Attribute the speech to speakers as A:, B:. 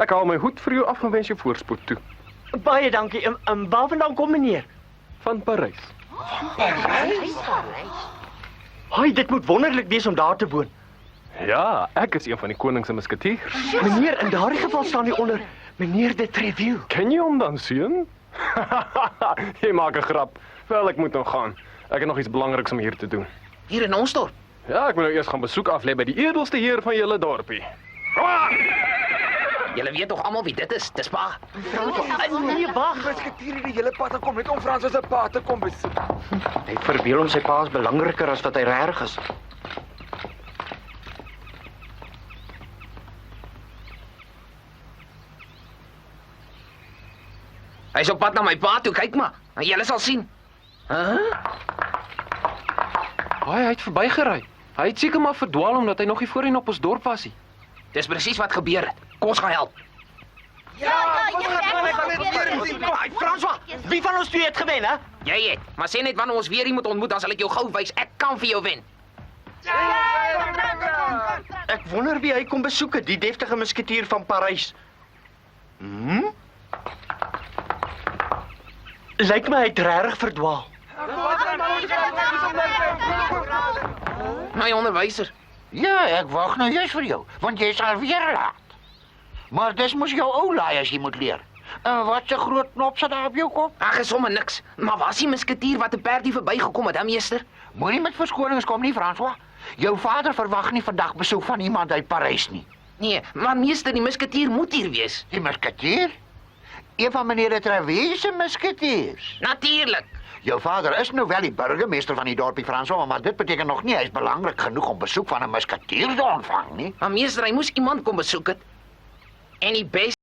A: Ek haal my hoed vir jou af en wens jou voorspoed toe.
B: Baie dankie. Waar vandaan kom meneer?
A: Van Parys.
B: Hoi, dit moet wonderlik wees om daar te woon.
A: Ja, ek is een van die koning se musketiers.
B: Meneer, in daardie geval staan hy onder meneer de Treville.
A: Ken jy hom dan, seun? Jy maak 'n grap. Wel, ek moet nou gaan. Ek het nog iets belangriks om hier te doen.
C: Hier in ons dorp.
A: Ja, ek moet nou eers gaan besoek aflê by die edelste heer van julle dorpie. Kom aan!
C: Julle weet tog almal wie dit is. Dis pa.
B: Nee, wag.
D: Musketier het die hele pad gekom net om Frans se pa te kom besoek.
B: Hy verbeel hom sy pa is belangriker as wat hy reg is.
C: Hy's op pad na my pa toe, kyk maar. En julle sal sien.
E: Hy het verbygery. Hy het seker maar verdwaal omdat hy nog nie voorheen op ons dorp was nie.
C: Dis presies wat gebeur het. Kom ons gaan help.
B: François, wie van ons twee het gewen, hè?
C: Jy het. Maar sê net wanneer ons weer hier moet ontmoet, dan sal ek jou gou wys. Ek kan vir jou wen.
B: Ek wonder wie hy kom besoek het, die deftige musketier van Parys. Lyk my hy het regtig verdwaal.
C: My onderwyser.
F: Ja, ek wag nou juist vir jou, want jy is alweer laat. Maar dis mos jou ou laai as jy moet leer. En wat 'n groot knop sit daar op jou kop?
C: Ag, is sommer niks. Maar was die musketier wat 'n perdie verbygekom het, hè, meester?
F: Moenie met verskonings kom nie, François. Jou vader verwag nie vandag besoek van iemand uit Parys nie.
C: Nee, maar meester, die musketier moet hier wees.
F: Die musketier? Een van meneer de Treville se musketiers.
C: Natuurlik.
F: Jou vader is nou wel die burgemeester van die dorpie, François, maar dit beteken nog nie hy is belangrik genoeg om besoek van 'n musketier te ontvang nie.
C: Maar meester, hy moes iemand kom besoek het. En die beste